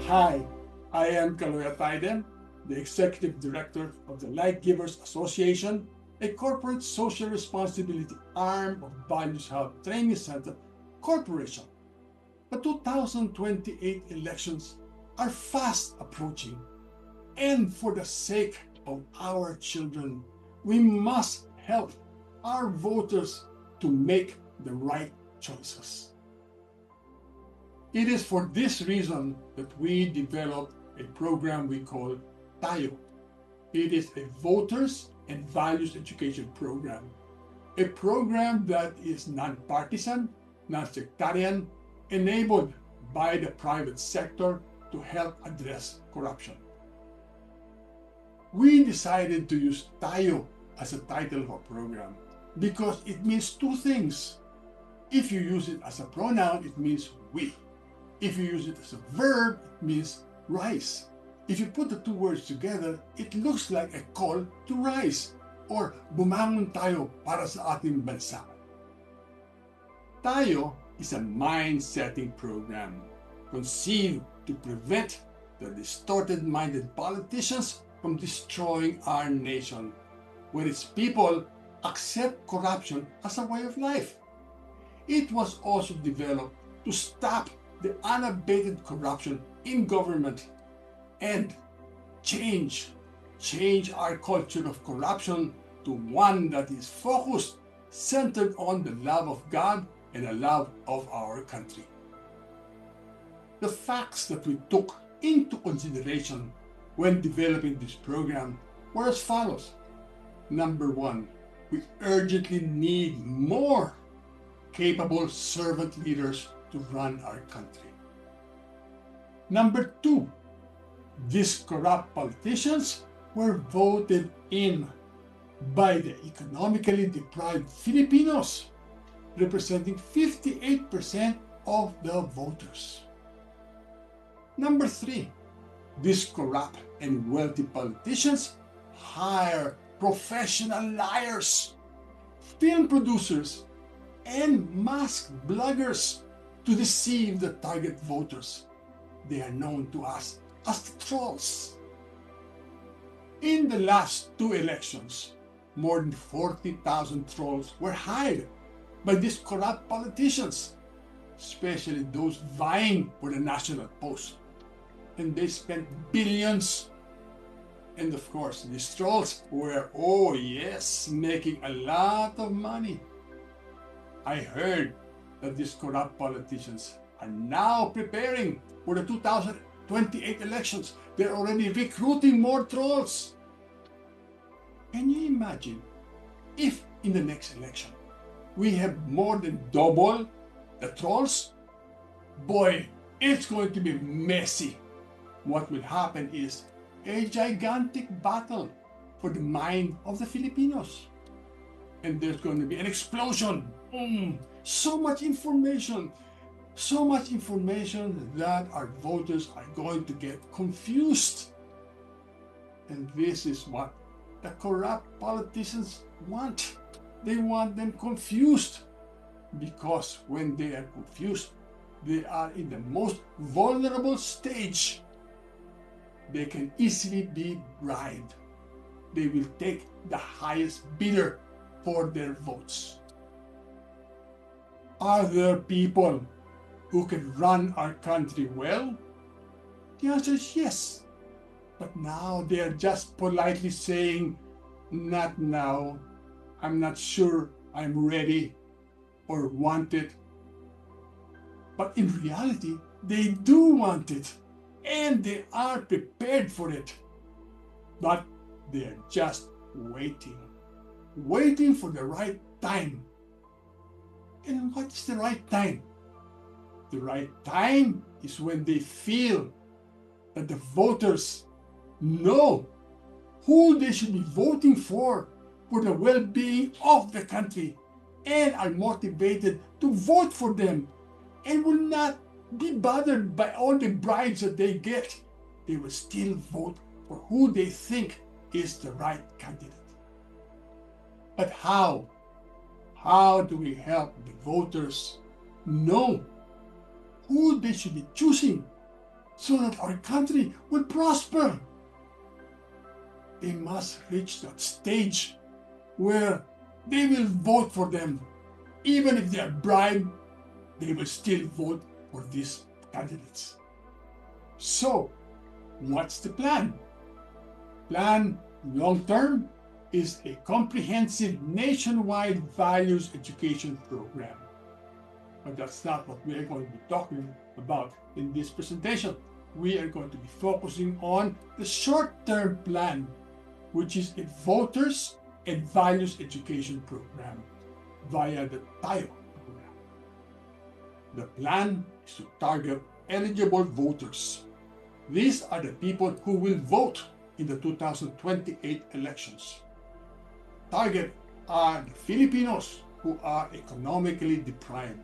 Hi, I am Kaloya Taiden, the Executive Director of the Light Givers Association, a corporate social responsibility arm of Values Hub Training Center Corporation. The 2028 elections are fast approaching, and for the sake of our children, we must help our voters to make the right choices. It is for this reason that we developed a program we call TAYO. It is a voters and values education program, a program that is non-partisan, non-sectarian, enabled by the private sector to help address corruption. We decided to use TAYO as a title of our program because it means two things. If you use it as a pronoun, it means we. If you use it as a verb, it means rise. If you put the two words together, it looks like a call to rise or bumangon tayo para sa ating bansa. Tayo is a mind-setting program conceived to prevent the distorted-minded politicians from destroying our nation, where its people accept corruption as a way of life. It was also developed to stop the unabated corruption in government and change our culture of corruption to one that is focused, centered on the love of God and the love of our country. The facts that we took into consideration when developing this program were as follows. Number one, we urgently need more capable servant leaders to run our country. Number two, these corrupt politicians were voted in by the economically deprived Filipinos, representing 58% of the voters. Number three, these corrupt and wealthy politicians hire professional liars, film producers, and masked bloggers to deceive the target voters. They are known to us as the trolls. In the last two elections, more than 40,000 trolls were hired by these corrupt politicians, especially those vying for the national post. And they spent billions. And of course, these trolls were, oh yes, making a lot of money. I heard that these corrupt politicians are now preparing for the 2028 elections. They're already recruiting more trolls. Can you imagine if in the next election we have more than double the trolls? Boy, it's going to be messy. What will happen is a gigantic battle for the mind of the Filipinos. And there's going to be an explosion. So much information that our voters are going to get confused. And this is what the corrupt politicians want. They want them confused, because when they are confused, they are in the most vulnerable stage. They can easily be bribed. They will take the highest bidder for their votes. Are there people who can run our country well? The answer is yes. But now they are just politely saying, not now, I'm not sure I'm ready or want it. But in reality, they do want it and they are prepared for it. But they are just waiting for the right time. And what is the right time? The right time is when they feel that the voters know who they should be voting for the well-being of the country, and are motivated to vote for them and will not be bothered by all the bribes that they get. They will still vote for who they think is the right candidate. But how? How do we help the voters know who they should be choosing so that our country will prosper. They must reach that stage where they will vote for them. Even if they are bribed, they will still vote for these candidates. So, what's the plan? Plan long term is a comprehensive nationwide values education program. But that's not what we are going to be talking about in this presentation. We are going to be focusing on the short-term plan, which is a voters and values education program via the TAYO program. The plan is to target eligible voters. These are the people who will vote in the 2028 elections. Target are the Filipinos who are economically deprived.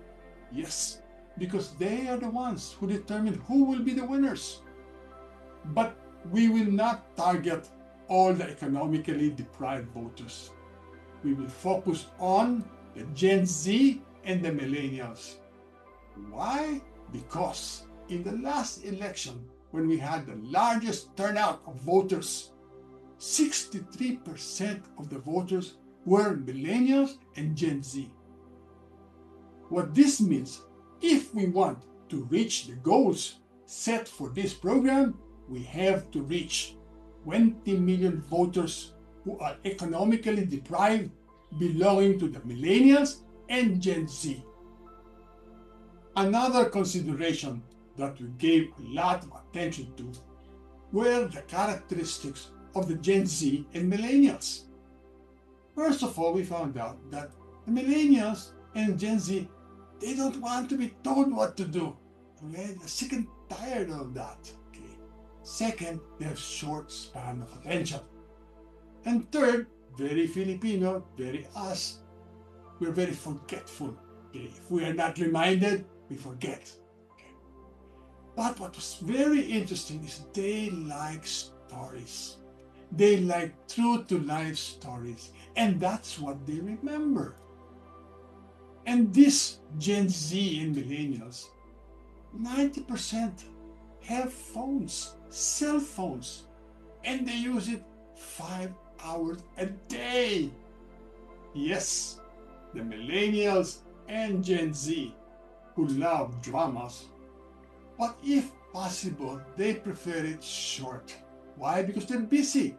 Yes, because they are the ones who determine who will be the winners. But we will not target all the economically deprived voters. We will focus on the Gen Z and the millennials. Why? Because in the last election, when we had the largest turnout of voters, 63% of the voters were millennials and Gen Z. What this means, if we want to reach the goals set for this program, we have to reach 20 million voters who are economically deprived belonging to the millennials and Gen Z. Another consideration that we gave a lot of attention to were the characteristics of the Gen Z and millennials. First of all, we found out that the millennials and Gen Z, they don't want to be told what to do. Okay? They're sick and tired of that. Okay? Second, they have short span of attention. And third, very Filipino, very us, we're very forgetful. Okay? If we are not reminded, we forget. Okay? But what was very interesting is they like stories. They like true-to-life stories. And that's what they remember. And this Gen Z and millennials, 90% have phones, cell phones, and they use it 5 hours a day. Yes, the millennials and Gen Z who love dramas, but if possible, they prefer it short. Why? Because they're busy.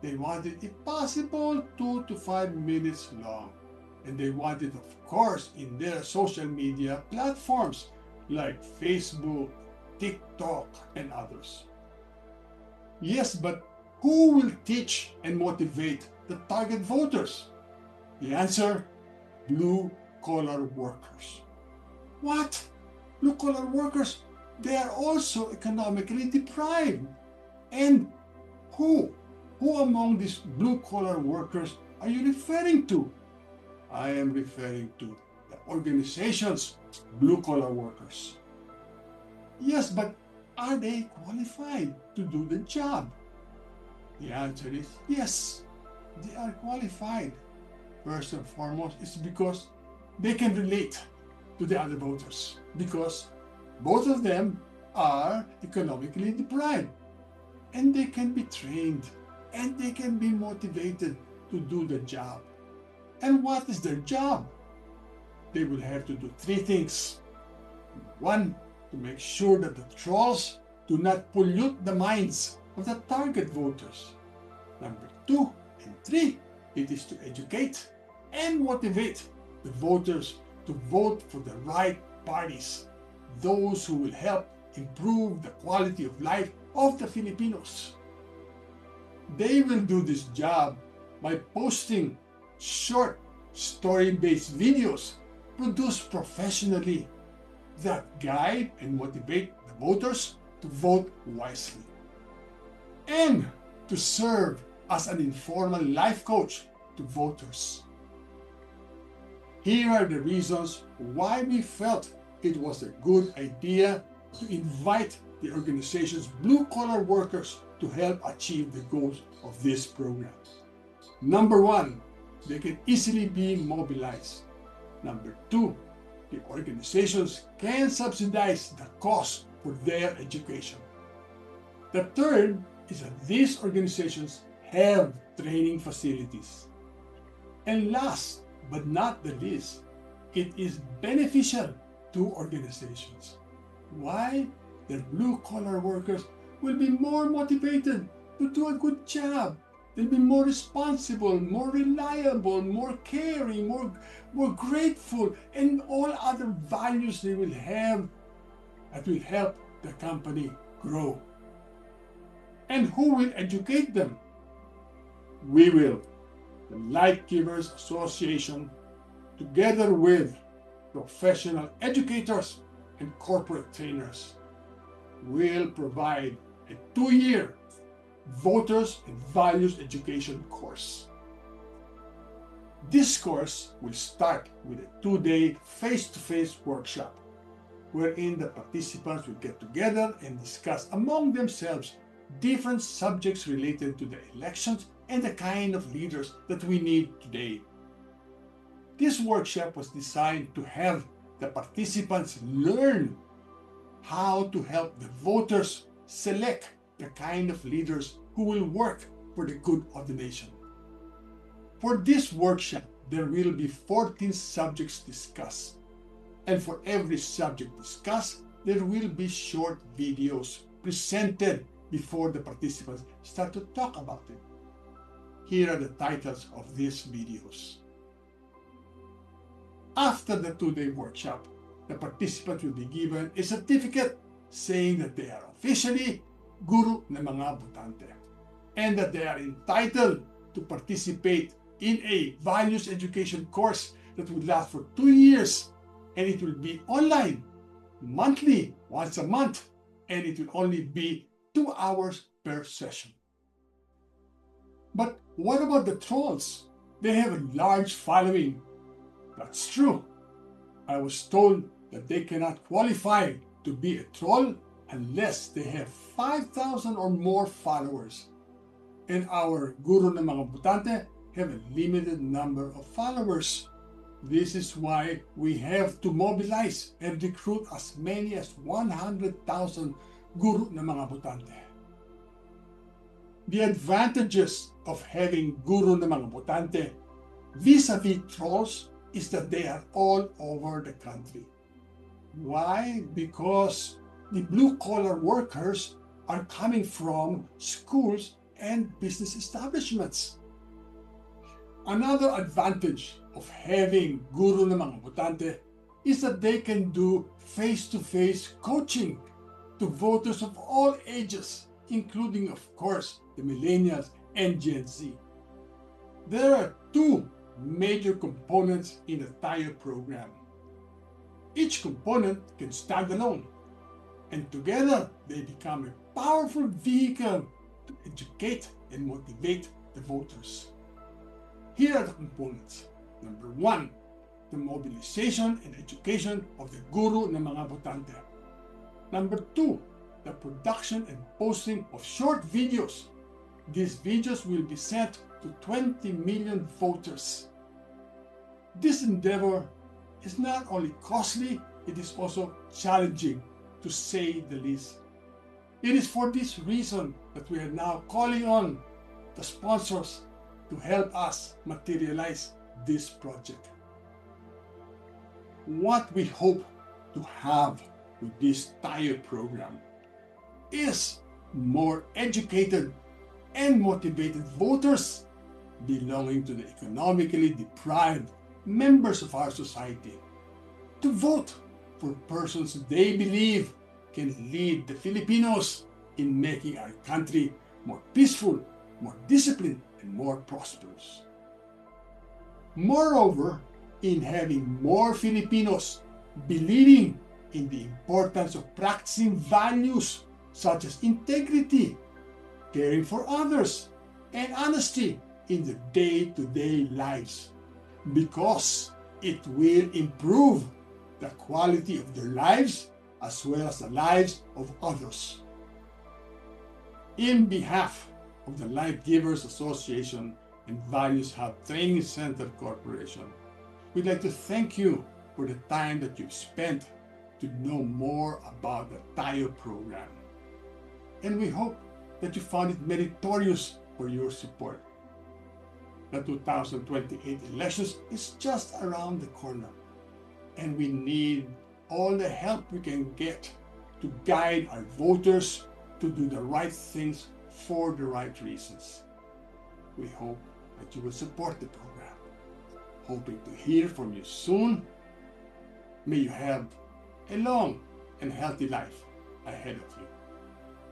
They want it, if possible, 2 to 5 minutes long. And they want it, of course, in their social media platforms like Facebook, TikTok, and others. Yes, but who will teach and motivate the target voters? The answer, blue-collar workers. What? Blue-collar workers? They are also economically deprived. And who among these blue-collar workers are you referring to? I am referring to the organization's blue-collar workers. Yes, but are they qualified to do the job? The answer is yes, they are qualified. First and foremost, it's because they can relate to the other voters, because both of them are economically deprived. And they can be trained, and they can be motivated to do the job. And what is their job? They will have to do 3 things. 1, to make sure that the trolls do not pollute the minds of the target voters. Number 2 and 3, it is to educate and motivate the voters to vote for the right parties, those who will help improve the quality of life of the Filipinos. They will do this job by posting short story-based videos produced professionally that guide and motivate the voters to vote wisely, and to serve as an informal life coach to voters. Here are the reasons why we felt it was a good idea to invite the organization's blue-collar workers to help achieve the goals of this program. Number 1, they can easily be mobilized. Number 2, the organizations can subsidize the cost for their education. The third is that these organizations have training facilities. And last but not the least, it is beneficial to organizations. Why? Their blue-collar workers will be more motivated to do a good job. They'll be more responsible, more reliable, more caring, more grateful, and all other values they will have that will help the company grow. And who will educate them? We will. The Light Givers Association, together with professional educators and corporate trainers, will provide a 2-year Voters and Values Education course. This course will start with a 2-day face-to-face workshop wherein the participants will get together and discuss among themselves different subjects related to the elections and the kind of leaders that we need today. This workshop was designed to have the participants learn how to help the voters select the kind of leaders who will work for the good of the nation. For this workshop, there will be 14 subjects discussed. And for every subject discussed, there will be short videos presented before the participants start to talk about it. Here are the titles of these videos. After the 2-day workshop, the participants will be given a certificate saying that they are officially guru ng mga botante and that they are entitled to participate in a values education course that will last for 2 years, and it will be online, monthly, once a month, and it will only be 2 hours per session. But what about the trolls? They have a large following. That's true. I was told that they cannot qualify to be a troll unless they have 5,000 or more followers. And our guru ng mga botante have a limited number of followers. This is why we have to mobilize and recruit as many as 100,000 guru ng mga botante. The advantages of having guru ng mga botante vis-a-vis trolls is that they are all over the country. Why? Because the blue-collar workers are coming from schools and business establishments. Another advantage of having guru ng mga botante is that they can do face-to-face coaching to voters of all ages, including, of course, the millennials and Gen Z. There are 2 major components in the TAYO program. Each component can stand alone, and together they become a powerful vehicle to educate and motivate the voters. Here are the components. Number 1, the mobilization and education of the guru ng mga botante. Number 2, the production and posting of short videos. These videos will be sent to 20 million voters. This endeavor is not only costly, it is also challenging, to say the least. It is for this reason that we are now calling on the sponsors to help us materialize this project. What we hope to have with this TAYO program is more educated and motivated voters belonging to the economically deprived members of our society to vote for persons they believe can lead the Filipinos in making our country more peaceful, more disciplined, and more prosperous. Moreover, in having more Filipinos believing in the importance of practicing values such as integrity, caring for others, and honesty in their day-to-day lives, because it will improve the quality of their lives as well as the lives of others. In behalf of the Light Givers Association and Values Hub Training Center Corporation, we'd like to thank you for the time that you've spent to know more about the Tayo program. And we hope that you found it meritorious for your support. The 2028 elections is just around the corner, and we need all the help we can get to guide our voters to do the right things for the right reasons. We hope that you will support the program. Hoping to hear from you soon. May you have a long and healthy life ahead of you.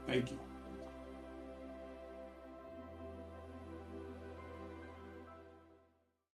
Thank you.